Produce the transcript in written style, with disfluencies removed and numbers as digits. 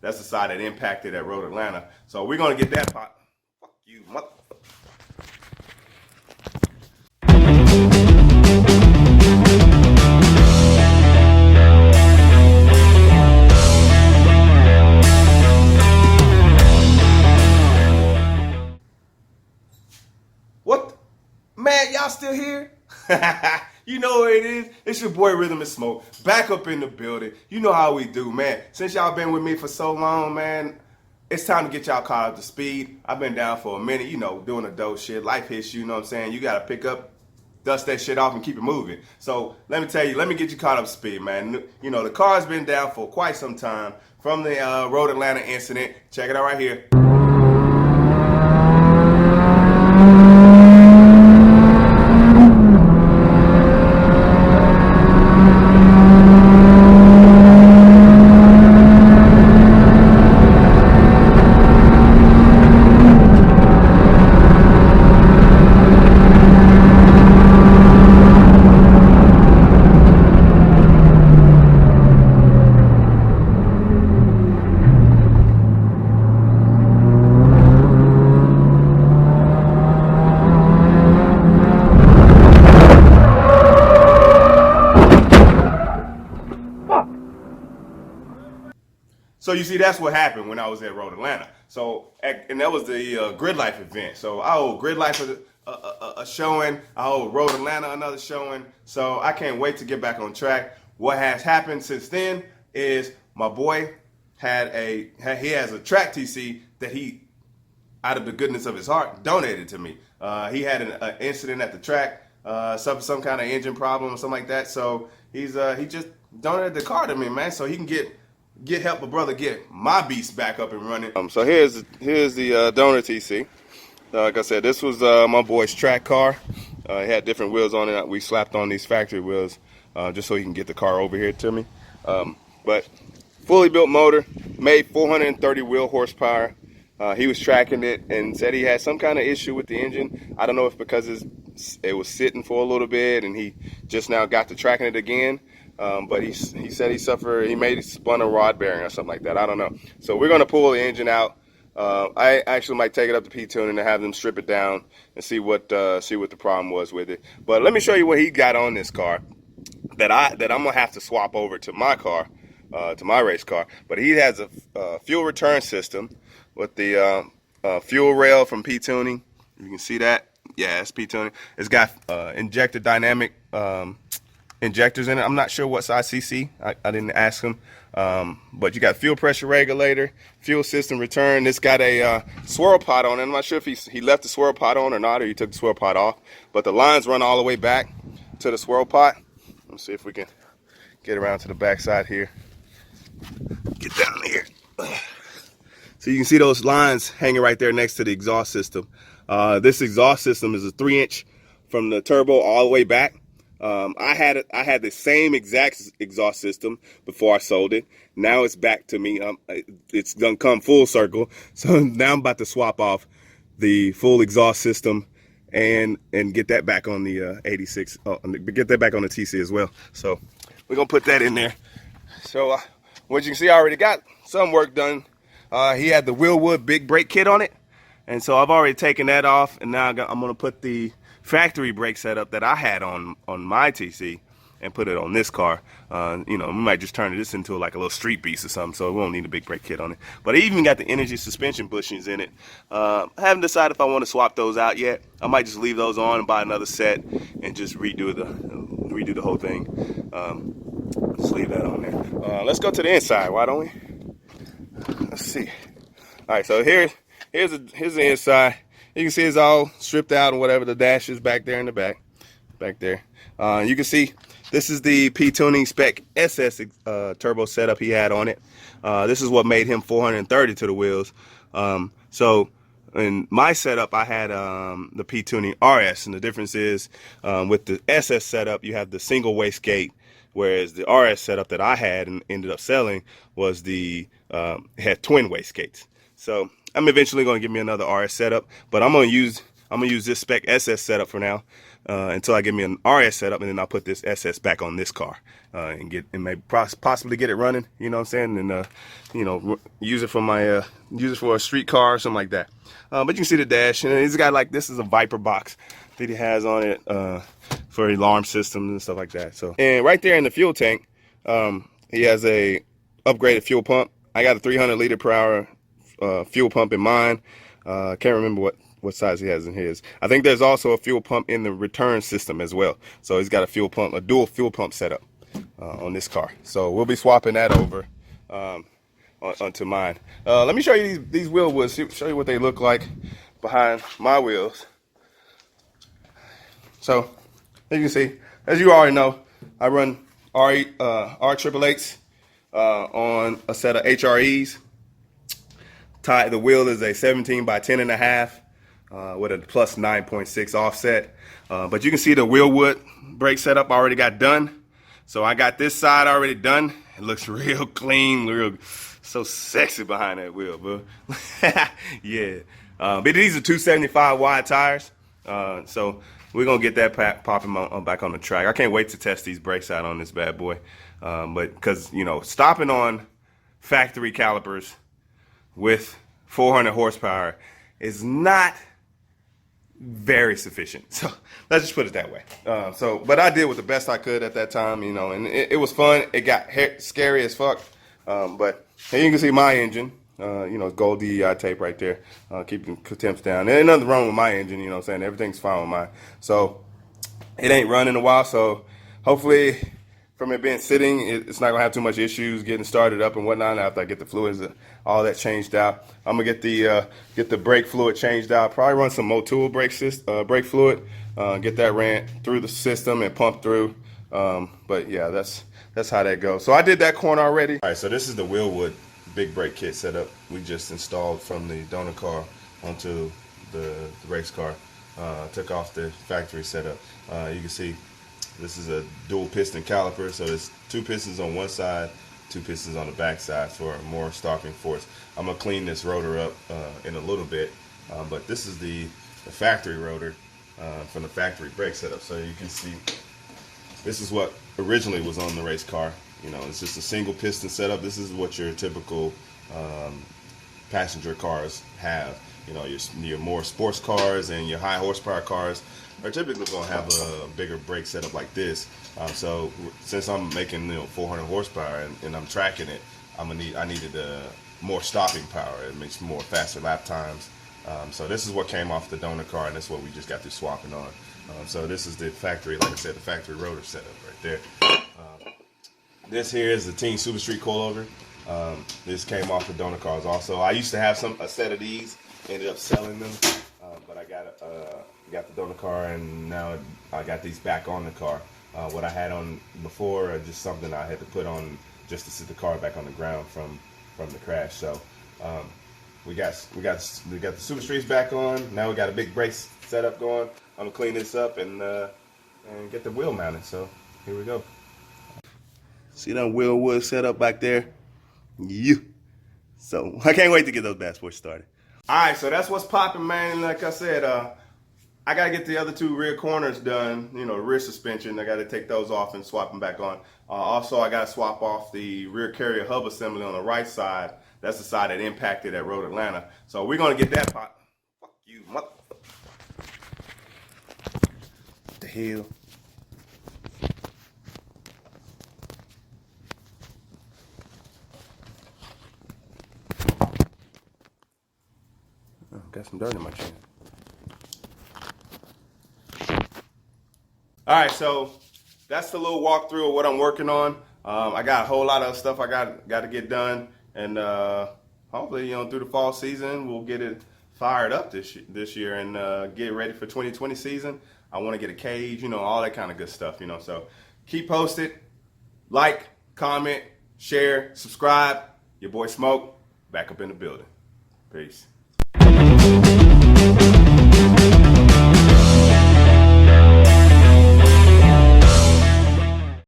That's the side that impacted at Road Atlanta. So we're gonna get that pot. Fuck you, mother. What? Man, y'all still here? You know what it is? It's your boy Rhythm and Smoke, back up in the building. You know how we do, man. Since y'all been with me for so long, man, it's time to get y'all caught up to speed. I've been down for a minute, you know, doing adult shit. Life hits you, you know what I'm saying? You got to pick up, dust that shit off and keep it moving. So let me tell you, let me get you caught up to speed, man. You know, the car's been down for quite some time from the Road Atlanta incident. Check it out right here. So you see, that's what happened when I was at Road Atlanta. So, and that was the Grid Life event. So I owe Grid Life a showing. I owe Road Atlanta another showing. So I can't wait to get back on track. What has happened since then is my boy he has a track TC that he, out of the goodness of his heart, donated to me. He had an incident at the track, some kind of engine problem or something like that. So he just donated the car to me, man, so he can help a brother get my beast back up and running. So here's the donor TC. Like I said, this was my boy's track car. He had different wheels on it. We slapped on these factory wheels just so he can get the car over here to me. But fully built motor, made 430 wheel horsepower. He was tracking it and said he had some kind of issue with the engine. I don't know if because it was sitting for a little bit and he just now got to tracking it again. But he said he may have spun a rod bearing or something like that. I don't know. So we're going to pull the engine out. I actually might take it up to P-Tuning and have them strip it down and see what the problem was with it. But let me show you what he got on this car that I'm going to have to swap over to my car, to my race car. But he has a fuel return system with the fuel rail from P-Tuning. You can see that. Yeah, it's P-Tuning. It's got injector dynamic injectors in it. I'm not sure what size CC. I didn't ask him. But you got fuel pressure regulator, fuel system return. It's got a swirl pot on it. I'm not sure if he left the swirl pot on or not, or he took the swirl pot off. But the lines run all the way back to the swirl pot. Let's see if we can get around to the back side here. Get down here. So you can see those lines hanging right there next to the exhaust system. This exhaust system is a 3-inch from the turbo all the way back. I had the same exact exhaust system before I sold it. Now it's back to me. It's gonna come full circle. So now I'm about to swap off the full exhaust system and get that back on the 86. Get that back on the TC as well. So we're gonna put that in there. So what you can see, I already got some work done. He had the Willwood big brake kit on it, and so I've already taken that off, and now I'm gonna put the factory brake setup that I had on my TC and put it on this car. You know, we might just turn this into like a little street beast or something, so we won't need a big brake kit on it. But I even got the energy suspension bushings in it. I haven't decided if I want to swap those out yet. I might just leave those on and buy another set and just redo the whole thing. Just leave that on there. Let's go to the inside, why don't we? Let's see. All right, so here's the inside. You can see it's all stripped out and whatever. The dash is back there in the back there. You can see this is the P-Tuning Spec SS turbo setup he had on it. This is what made him 430 to the wheels. So in my setup, I had the P-Tuning RS, and the difference is with the SS setup, you have the single wastegate, whereas the RS setup that I had and ended up selling was had twin wastegates. So I'm eventually going to give me another RS setup, but I'm going to use this Spec SS setup for now. until I get me an RS setup, and then I'll put this SS back on this car and maybe possibly get it running. You know what I'm saying? And use it for my use it for a street car or something like that. But you can see the dash, and it's got this is a Viper box that he has on it for alarm systems and stuff like that. So, and right there in the fuel tank, he has a upgraded fuel pump. I got a 300 liter per hour fuel pump in mine. Can't remember what size he has in his. I think there's also a fuel pump in the return system as well. So he's got a dual fuel pump setup on this car. So we'll be swapping that over onto mine. Let me show you these wheel woods. Show you what they look like behind my wheels. So as you can see, as you already know, I run R888s on a set of HREs. The wheel is a 17 by 10.5 with a plus 9.6 offset. But you can see the wheel wood brake setup already got done. So I got this side already done. It looks real clean, so sexy behind that wheel, bro. Yeah. But these are 275 wide tires. So we're going to get that popping back on the track. I can't wait to test these brakes out on this bad boy. But because, stopping on factory calipers with 400 horsepower is not very sufficient. So let's just put it that way. But I did with the best I could at that time, and it was fun. It got scary as fuck. But here you can see my engine, gold DEI tape right there, keeping temps down. There ain't nothing wrong with my engine, what I'm saying? Everything's fine with mine. So it ain't run in a while. So hopefully from it being sitting, it's not gonna have too much issues getting started up and whatnot. After I get the fluids, all that changed out, I'm gonna get the brake fluid changed out. Probably run some Motul brake fluid, get that ran through the system and pumped through. But yeah, that's how that goes. So I did that corner already. All right, so this is the Wheelwood big brake kit setup we just installed from the donor car onto the race car. Took off the factory setup. You can see this is a dual piston caliper, so there's 2 pistons on one side, 2 pistons on the back side for more stopping force. I'm gonna clean this rotor up in a little bit, but this is the factory rotor from the factory brake setup. So you can see this is what originally was on the race car. It's just a single piston setup. This is what your typical passenger cars have. Your more sports cars and your high horsepower cars are typically going to have a bigger brake setup like this. So since I'm making 400 horsepower and I'm tracking it, I needed more stopping power. It makes more faster lap times. So this is what came off the donor car, and that's what we just got through swapping on. So this is the factory, like I said, the factory rotor setup right there. This here is the Team Super Street coilover. This came off the donor cars also. I used to have a set of these, ended up selling them, but I got the donor car, and now I got these back on the car. What I had on before, just something I had to put on just to sit the car back on the ground from the crash. So we got the Super Streets back on. Now we got a big brake setup going. I'm gonna clean this up and get the wheel mounted. So here we go. See that wheel wood set up back there? Yeah. So I can't wait to get those bad boys started. All right, so that's what's popping, man. Like I said, I gotta get the other 2 rear corners done. Rear suspension. I gotta take those off and swap them back on. Also, I gotta swap off the rear carrier hub assembly on the right side. That's the side that impacted at Road Atlanta. So we're gonna get that pop. Fuck you, mother. What the hell? Got some dirt in my chin. All right, so that's the little walkthrough of what I'm working on. I got a whole lot of stuff I got to get done, and hopefully, through the fall season, we'll get it fired up this year and get ready for 2020 season. I want to get a cage, all that kind of good stuff, So keep posted, like, comment, share, subscribe. Your boy Smoke, back up in the building. Peace.